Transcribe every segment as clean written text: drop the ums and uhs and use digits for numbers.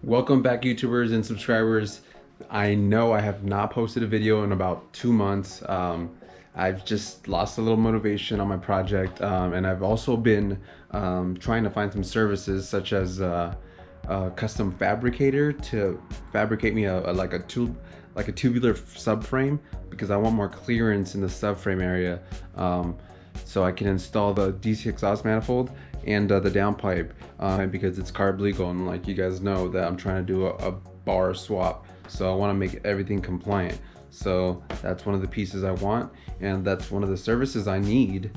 Welcome back, YouTubers and subscribers. I know I have not posted a video in about 2 months. I've just lost a little motivation on my project, and I've also been trying to find some services such as a custom fabricator to fabricate me like a tubular subframe, because I want more clearance in the subframe area, so I can install the DC exhaust manifold and the downpipe, because it's carb legal, and like you guys know that I'm trying to do a bar swap, so I want to make everything compliant. So that's one of the pieces I want, and that's one of the services I need.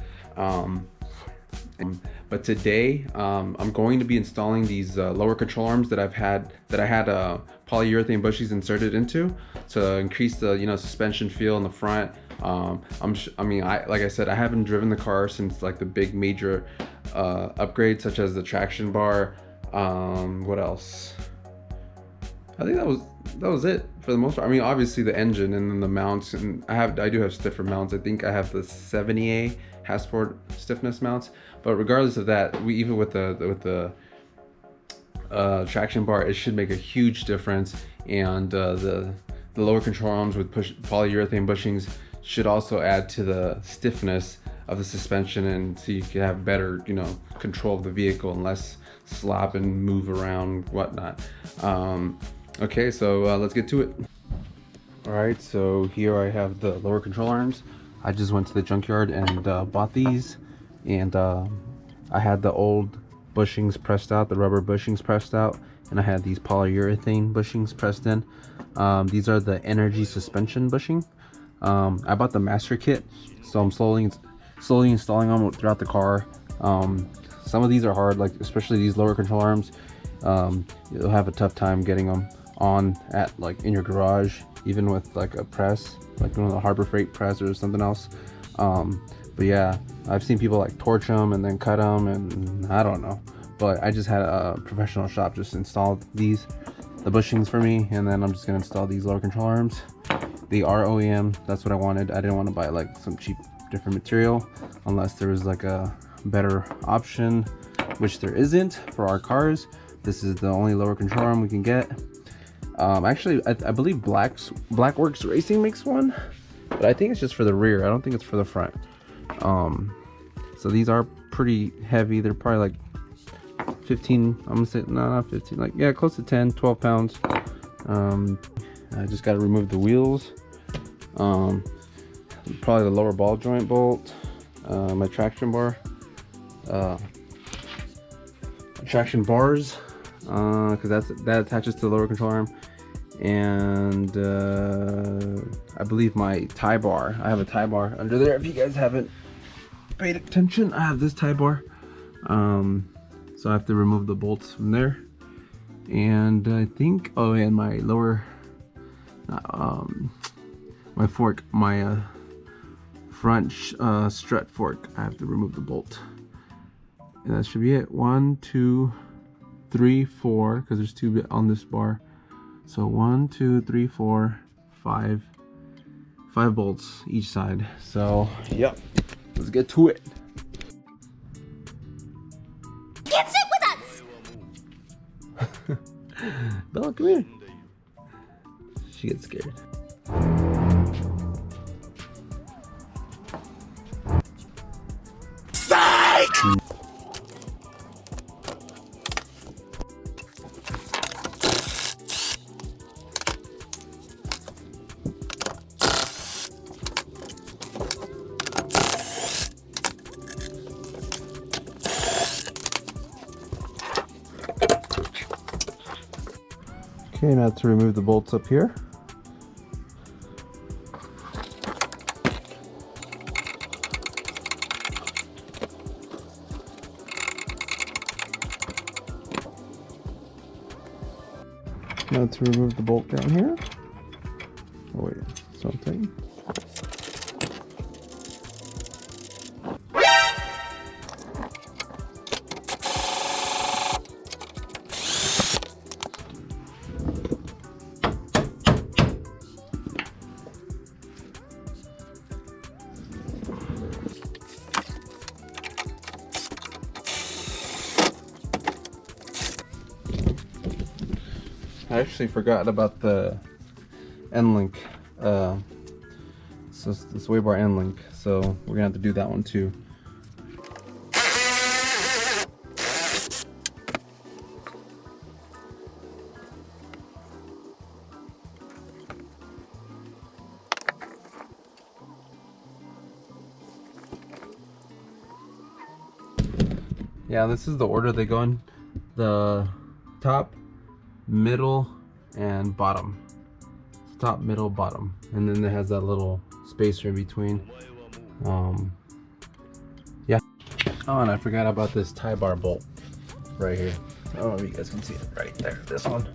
But today I'm going to be installing these lower control arms that I had polyurethane bushings inserted into to increase the suspension feel in the front. Like I said, I haven't driven the car since like the big major upgrades, such as the traction bar. What else? I think that was it for the most part. I mean, obviously the engine and then the mounts, and I do have stiffer mounts. I think I have the 70A Hasport stiffness mounts. But regardless of that, even with the traction bar, it should make a huge difference. And the lower control arms with polyurethane bushings should also add to the stiffness of the suspension, and so you can have better control of the vehicle and less slop and move around, whatnot. Okay, so let's get to it. All right, so here I have the lower control arms. I just went to the junkyard and bought these, and I had the old bushings pressed out, the rubber bushings pressed out, and I had these polyurethane bushings pressed in. These are the energy suspension bushing. I bought the master kit, so I'm slowly installing them throughout the car. Some of these are hard, like especially these lower control arms. You'll have a tough time getting them on in your garage, even with like a press, like one of the Harbor Freight press or something else. But yeah, I've seen people like torch them and then cut them, and I don't know. But I just had a professional shop just install the bushings for me, and then I'm just gonna install these lower control arms. They are OEM. That's what I wanted. I didn't want to buy like some cheap different material unless there was like a better option, which there isn't for our cars. This is the only lower control arm we can get. Actually, I believe Blackworks Racing makes one, but I think it's just for the rear. I don't think it's for the front. So these are pretty heavy. They're probably like 15, I'm gonna say, no, not 15, like, yeah, close to 10, 12 pounds. I just got to remove the wheels, probably the lower ball joint bolt, my traction bar, traction bars, because that attaches to the lower control arm, and I believe my tie bar. I have a tie bar under there. If you guys haven't paid attention, I have this tie bar, so I have to remove the bolts from there. And I think, oh, and my lower my fork, my front strut fork, I have to remove the bolt, and that should be it. 1, 2, 3, 4, because there's 2 on this bar. So 1, 2, 3, 4, 5 bolts each side. So yep, let's get to it. Get sit with us. Bella, come here. She gets scared. Psych! Okay, now to remove the bolts up here. Now to remove the bolt down here. Oh wait, something. I actually forgot about the end link. So it's the sway bar end link. So we're gonna have to do that one too. Yeah, this is the order they go in: the top, middle, and bottom. Top, middle, bottom, and then it has that little spacer in between. Yeah. Oh, and I forgot about this tie bar bolt right here. I don't know if you guys can see it right there. This one.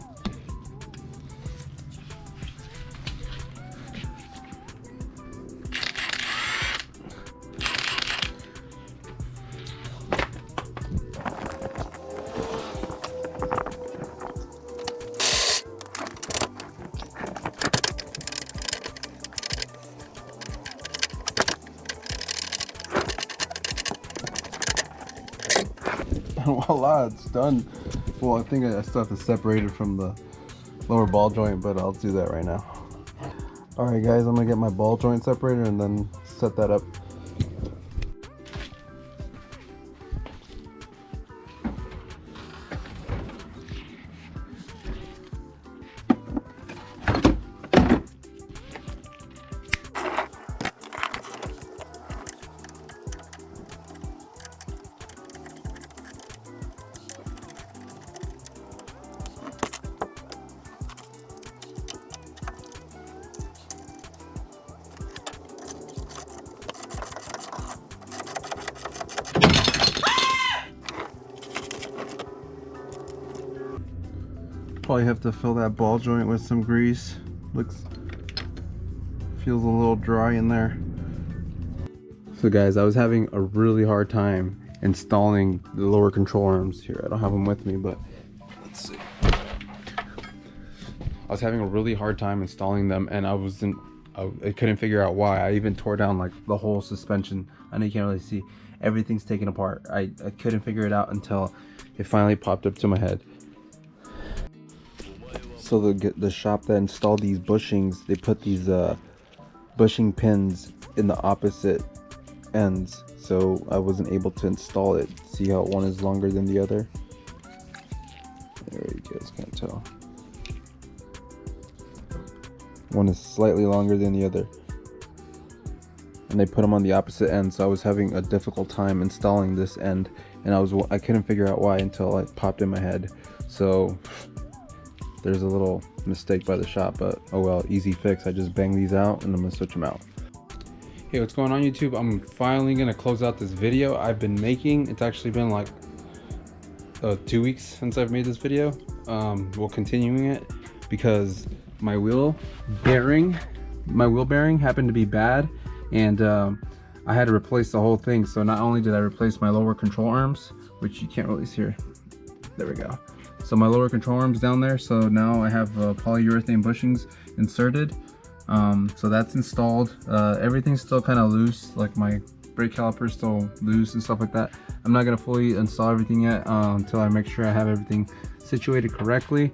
Voila, it's done. Well, I think I still have to separate it from the lower ball joint, but I'll do that right now. Alright guys, I'm gonna get my ball joint separator and then set that up. Probably have to fill that ball joint with some grease. Feels a little dry in there. So guys, I was having a really hard time installing the lower control arms here. I don't have them with me, but let's see. I was having a really hard time installing them, and I couldn't figure out why. I even tore down like the whole suspension. I know you can't really see. Everything's taken apart. I couldn't figure it out until it finally popped up to my head. So the shop that installed these bushings, they put these bushing pins in the opposite ends, so I wasn't able to install it. See how one is longer than the other? There you guys can't tell. One is slightly longer than the other, and they put them on the opposite end, so I was having a difficult time installing this end, and I couldn't figure out why until it popped in my head. So there's a little mistake by the shop, but oh well, easy fix. I just bang these out and I'm gonna switch them out. Hey, what's going on YouTube? I'm finally gonna close out this video I've been making. It's actually been like 2 weeks since I've made this video. We're continuing it because my wheel bearing happened to be bad, and I had to replace the whole thing. So not only did I replace my lower control arms, which you can't really see here, there we go. So my lower control arms down there, so now I have polyurethane bushings inserted. So that's installed. Everything's still kind of loose, like my brake caliper is still loose and stuff like that. I'm not gonna fully install everything yet until I make sure I have everything situated correctly.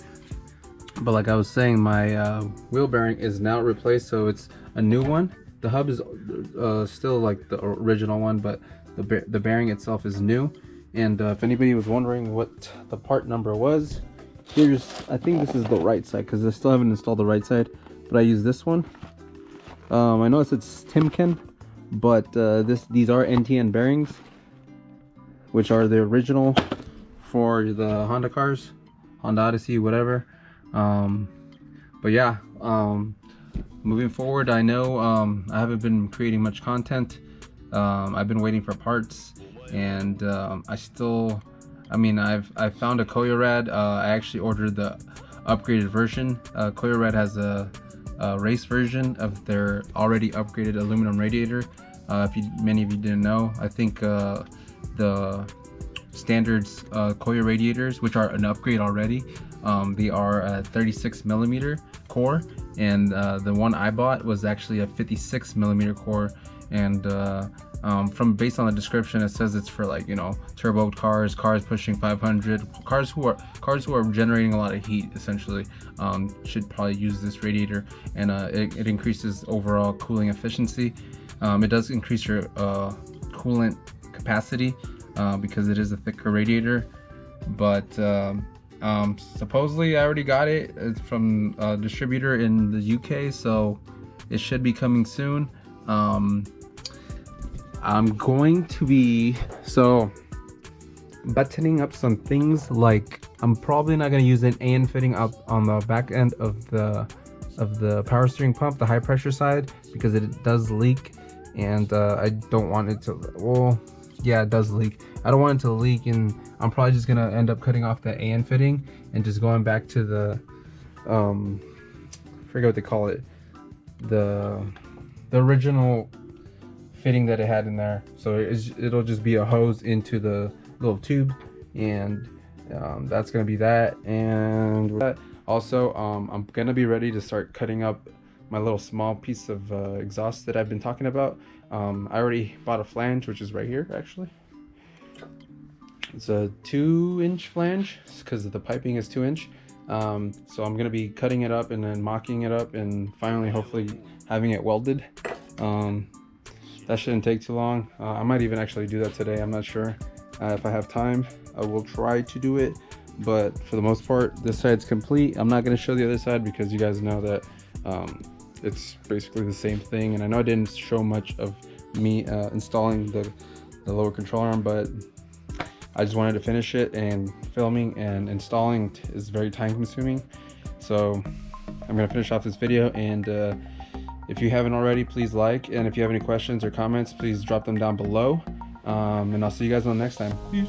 But like I was saying, my wheel bearing is now replaced, so it's a new one. The hub is still like the original one, but the bearing itself is new. And if anybody was wondering what the part number was, I think this is the right side, because I still haven't installed the right side, but I use this one. I know it says Timken, but these are NTN bearings, which are the original for the Honda cars, Honda Odyssey, whatever. But yeah, moving forward, I know I haven't been creating much content. I've been waiting for parts, and I've found a Koyorad. I actually ordered the upgraded version. Koyorad has a race version of their already upgraded aluminum radiator. Many of you didn't know, I think the standards Koyo radiators, which are an upgrade already, they are a 36mm core, and the one I bought was actually a 56mm core. And From based on the description, it says it's for like, you know, turbo cars, cars pushing 500, cars who are generating a lot of heat essentially, should probably use this radiator, and it increases overall cooling efficiency. It does increase your coolant capacity because it is a thicker radiator, but supposedly I already got it. It's from a distributor in the UK, so it should be coming soon. I'm going to be buttoning up some things, like I'm probably not going to use an AN fitting up on the back end of the power steering pump, the high pressure side, because it does leak, and I don't want it to, well, yeah, it does leak. I don't want it to leak, and I'm probably just gonna end up cutting off the AN fitting and just going back to the I forget what they call it, the original fitting that it had in there. So it'll just be a hose into the little tube, and that's gonna be that. And with that, also I'm gonna be ready to start cutting up my little small piece of exhaust that I've been talking about. I already bought a flange, which is right here actually. It's a 2-inch flange because the piping is 2-inch. So I'm gonna be cutting it up and then mocking it up, and finally hopefully having it welded. That shouldn't take too long. I might even actually do that today. I'm not sure. If I have time, I will try to do it. But for the most part, this side's complete. I'm not going to show the other side because you guys know that it's basically the same thing. And I know I didn't show much of me installing the lower control arm, but I just wanted to finish it, and filming and installing is very time consuming. So I'm going to finish off this video, and if you haven't already, please like, and if you have any questions or comments, please drop them down below. And I'll see you guys on the next time. Peace.